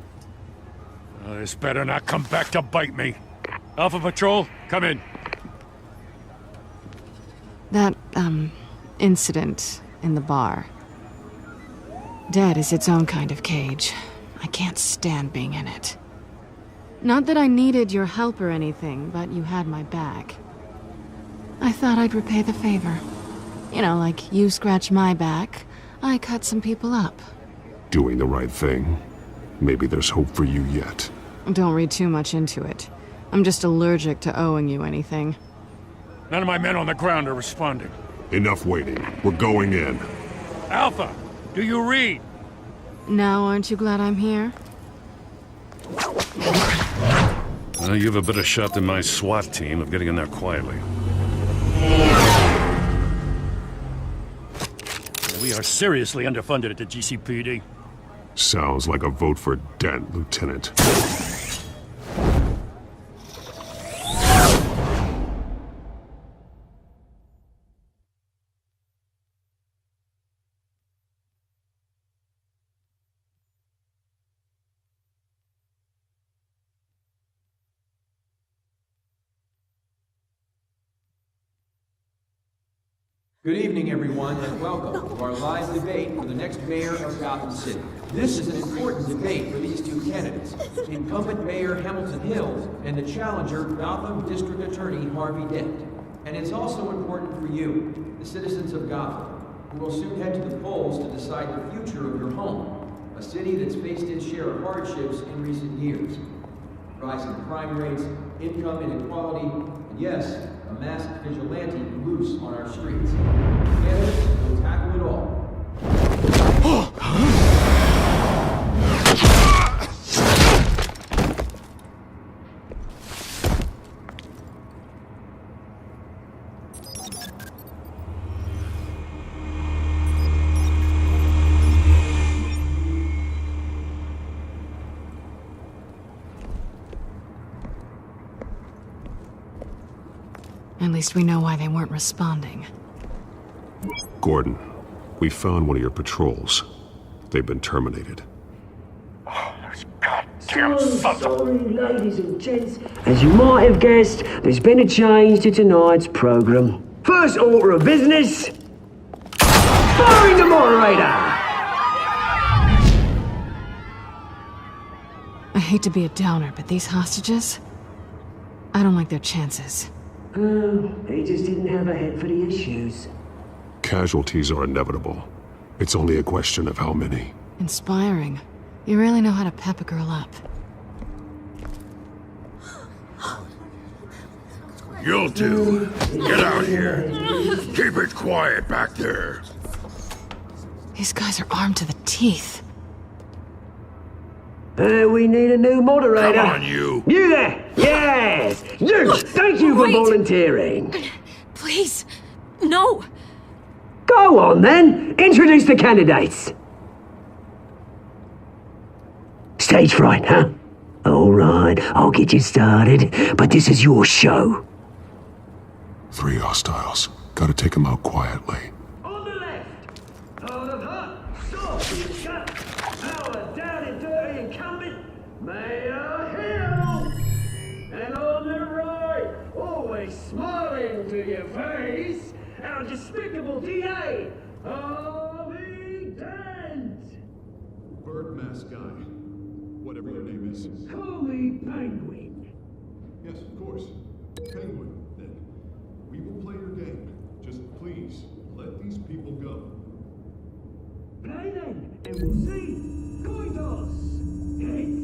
This better not come back to bite me. Alpha Patrol, come in. That, incident in the bar. Dead is its own kind of cage. I can't stand being in it. Not that I needed your help or anything, but you had my back. I thought I'd repay the favor. You know, like you scratch my back, I cut some people up. Doing the right thing. Maybe there's hope for you yet. Don't read too much into it. I'm just allergic to owing you anything. None of my men on the ground are responding. Enough waiting. We're going in. Alpha, do you read? Now aren't you glad I'm here? Well, you have a better shot than my SWAT team of getting in there quietly. We are seriously underfunded at the GCPD. Sounds like a vote for Dent, Lieutenant. Good evening, everyone, and welcome to our live debate for the next mayor of Gotham City. This is an important debate for these two candidates, incumbent Mayor Hamilton Hill and the challenger, Gotham District Attorney Harvey Dent. And it's also important for you, the citizens of Gotham, who will soon head to the polls to decide the future of your home, a city that's faced its share of hardships in recent years. Rising crime rates, income inequality, and yes, a masked vigilante loose on our streets. Candidates will tackle it all. At least we know why they weren't responding. Gordon, we found one of your patrols. They've been terminated. Sorry, ladies and gents. As you might have guessed, there's been a change to tonight's program. First order of business, firing the moderator! I hate to be a downer, but these hostages? I don't like their chances. They just didn't have a head for the issues. Casualties are inevitable. It's only a question of how many. Inspiring. You really know how to pep a girl up. You'll do. Get out here. Keep it quiet back there. These guys are armed to the teeth. We need a new moderator. Come on, you. You there! Yes! You! Thank you for volunteering. Please, no. Go on, then. Introduce the candidates. Stage fright, huh? All right, I'll get you started, but this is your show. 3 hostiles. Gotta take them out quietly. On the left, hard of heart, soft in gut, our down and dirty incumbent, Mayor Hill. And on the right, always smiling to your face, our despicable DA, Harvey Dent. Bird mask guy. Whatever your name is. Call me Penguin. Yes, of course. Penguin, then. We will play your game. Just please, let these people go. Play then. And we'll see. Coin toss. Heads.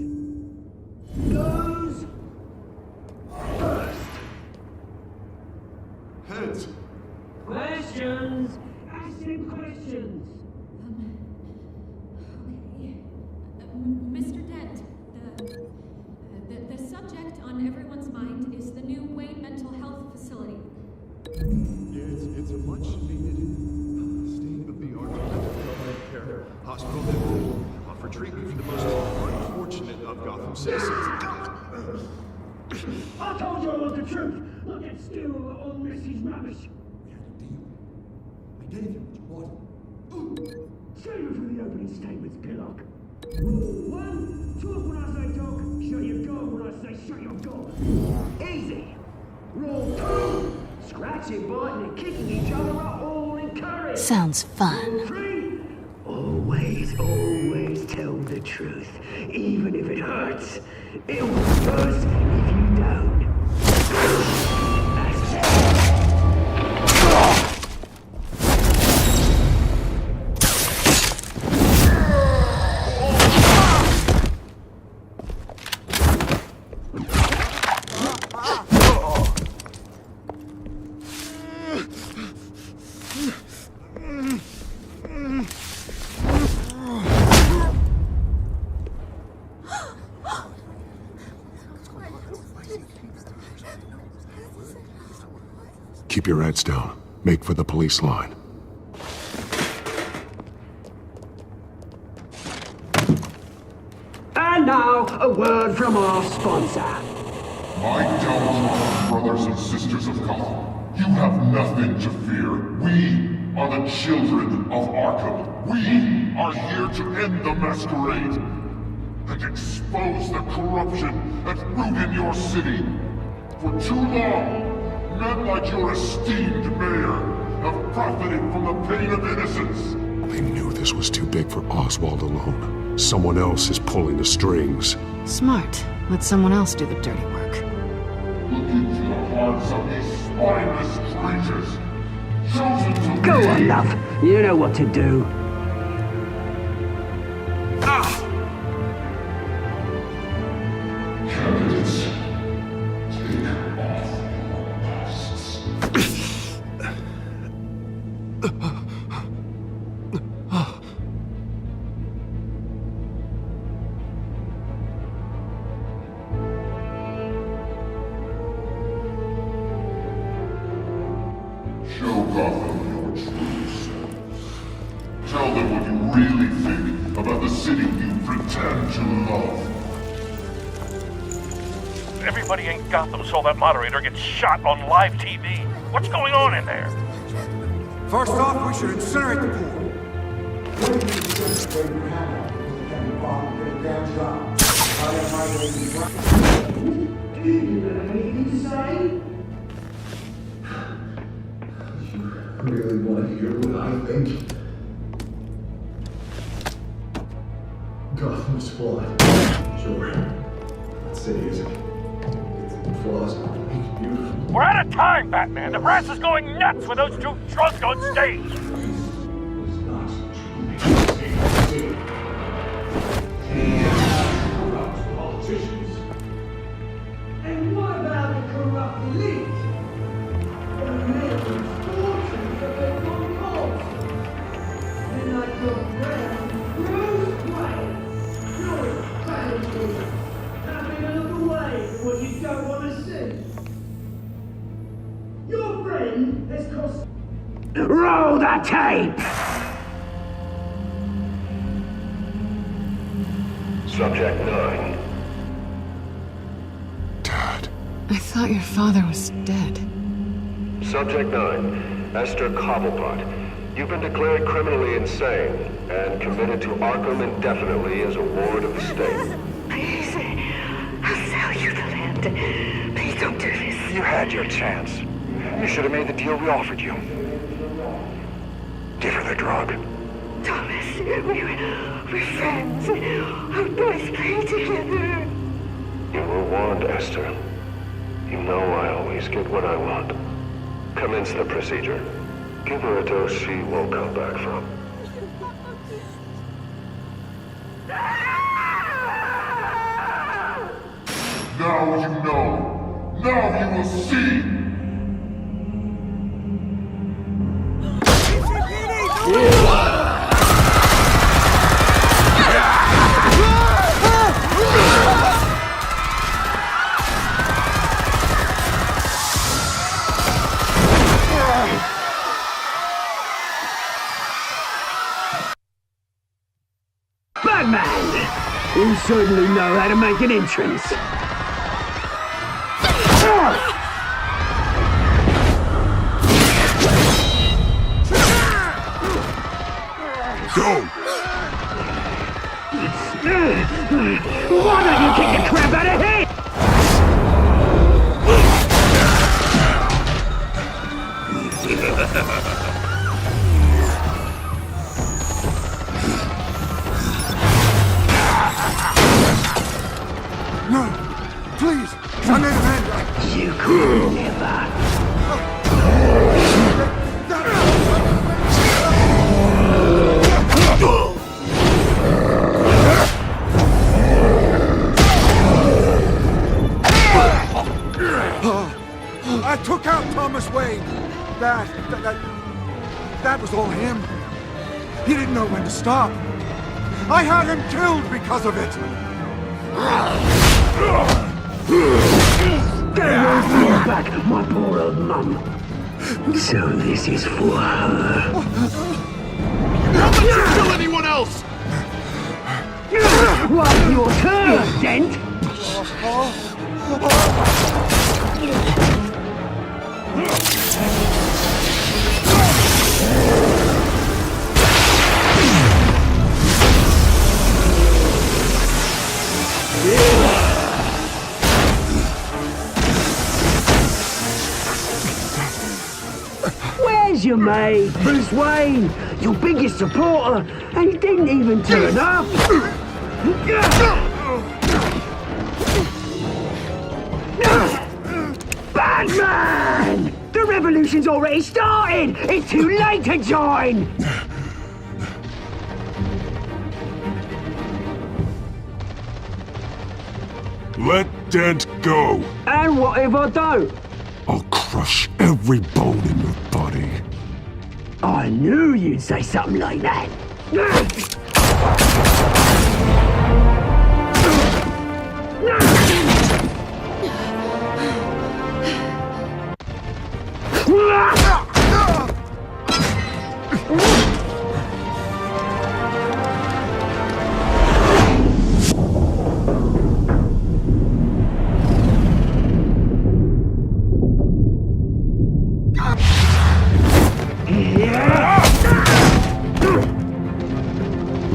Goes. First. Heads. Questions. Ask him questions. Mr. Dent, the subject on everyone's mind is the new Wayne Mental Health Facility. It's a much-needed state-of-the-art mental care hospital that will offer treatment for the most unfortunate of Gotham citizens. I told you I want the truth. Not get still on Mrs. Rubbish. I gave you what you wanted. Save it for the opening statements, Pillock. Rule 1, talk when I say talk, shut your gob when I say shut your gob. Easy. Rule 2, scratching, biting and kicking each other are all encouraged. Sounds fun. Rule 3, always tell the truth, even if it hurts. It'll be worse if you don't. That's it. Keep your heads down. Make for the police line. And now, a word from our sponsor. My downtrodden brothers and sisters of Gotham, you have nothing to fear. We are the children of Arkham. We are here to end the masquerade and expose the corruption that ruined your city. For too long, men like your esteemed mayor have profited from the pain of innocence. They knew this was too big for Oswald alone. Someone else is pulling the strings. Smart. Let someone else do the dirty work. Look into the hearts of these spineless creatures. Chosen to Go on, love. You know what to do. Candidates, take off your masks. Show Gotham your true self. Tell them what you really think about the city you pretend to love. Everybody in Gotham saw that moderator get shot on live TV. What's going on in there? First off, we should incinerate the pool. Do you have anything to say? Really want to hear what I think? Gotham is flawed. Sure. That city is. Its flaws make beautiful. We're out of time, Batman. The brass is going nuts with those two drunks on stage. Corrupt politicians. And what about the corrupt elite? The millions, fortunes that they won't cause. Then I go round, Bruce Wayne. You're a battlefield. Having a look away from what you don't want to see. Your friend has cost. Roll the tape! Subject 9. I thought your father was dead. Subject 9. Esther Cobblepot. You've been declared criminally insane and committed to Arkham indefinitely as a ward of the state. Please, I'll sell you the land. Please don't do this. You had your chance. You should have made the deal we offered you. Give her the drug. Thomas, we're friends. Our boys play together. You were warned, Esther. You know I always get what I want. Commence the procedure. Give her a dose she won't come back from. Now you know. Now you will see. Batman! You certainly know how to make an entrance. Go! Why don't you kick the crap out of him? No! Please! I made a man! You could never. I took out Thomas Wayne. That was all him. He didn't know when to stop. I had him killed because of it. Don't bring back my poor old mum. So this is for her. How about you kill anyone else? Well, your turn, Dent. Where's your mate, Bruce Wayne? Your biggest supporter, and he didn't even turn up. Batman! The revolution's already started! It's too late to join! Let Dent go. And what if I don't? I'll crush every bone in your body. I knew you'd say something like that.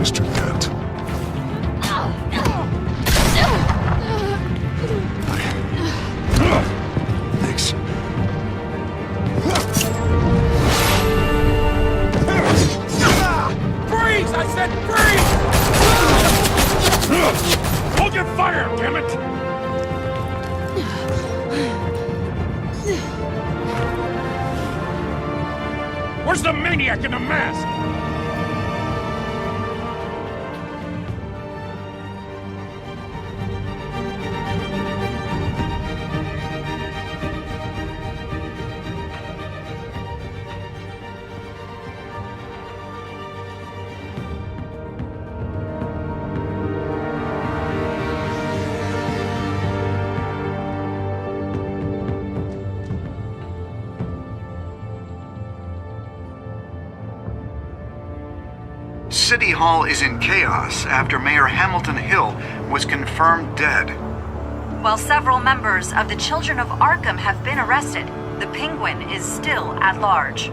Mr. Dent. Thanks. Freeze! I said freeze! Hold your fire, damn it! Where's the maniac in the mask? City Hall is in chaos after Mayor Hamilton Hill was confirmed dead. While several members of the Children of Arkham have been arrested, the Penguin is still at large.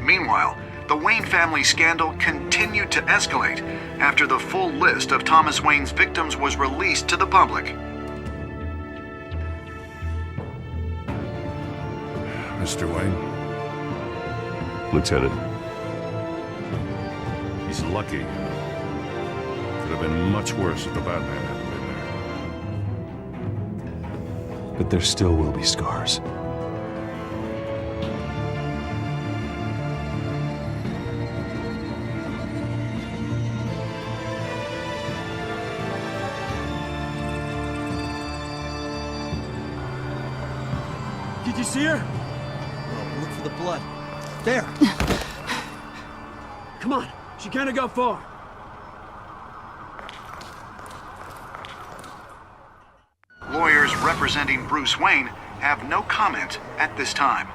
Meanwhile, the Wayne family scandal continued to escalate after the full list of Thomas Wayne's victims was released to the public. Mr. Wayne? Lieutenant, He's lucky. Could have been much worse if the Batman hadn't been there. But there still will be scars. Did you see her? Oh, look for the blood. There. Come on. She can't go far. Lawyers representing Bruce Wayne have no comment at this time.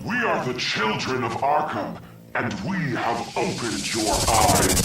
We are the children of Arkham, and we have opened your eyes.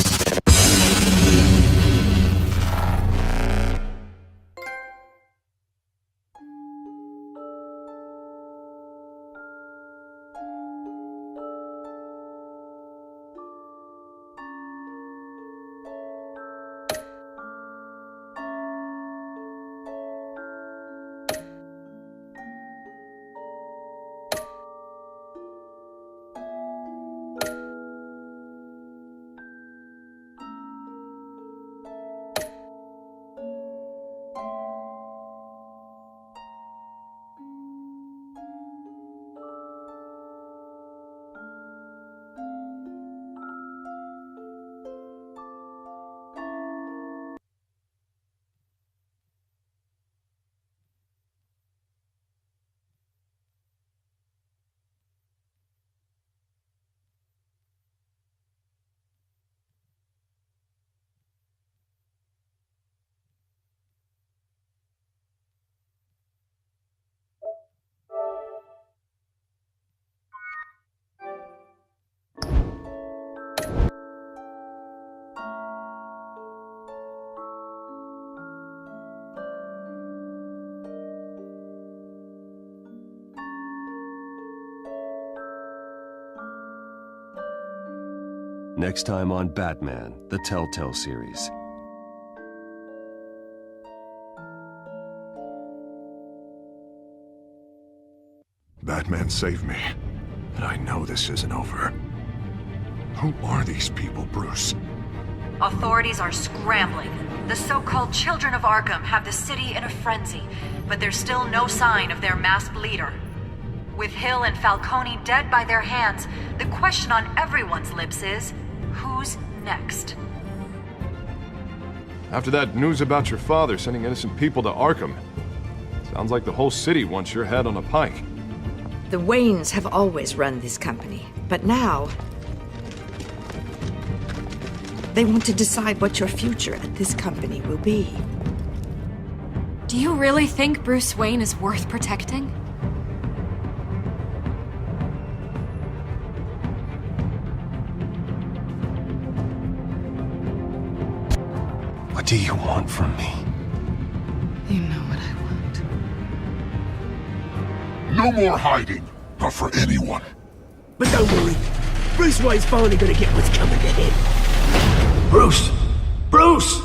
Next time on Batman, the Telltale series. Batman saved me, but I know this isn't over. Who are these people, Bruce? Authorities are scrambling. The so-called Children of Arkham have the city in a frenzy, but there's still no sign of their masked leader. With Hill and Falcone dead by their hands, the question on everyone's lips is, who's next? After that news about your father sending innocent people to Arkham, sounds like the whole city wants your head on a pike. The Waynes have always run this company, but now they want to decide what your future at this company will be. Do you really think Bruce Wayne is worth protecting? What do you want from me? You know what I want. No more hiding, not for anyone. But don't worry. Bruce Wayne's finally gonna get what's coming to him. Bruce! Bruce!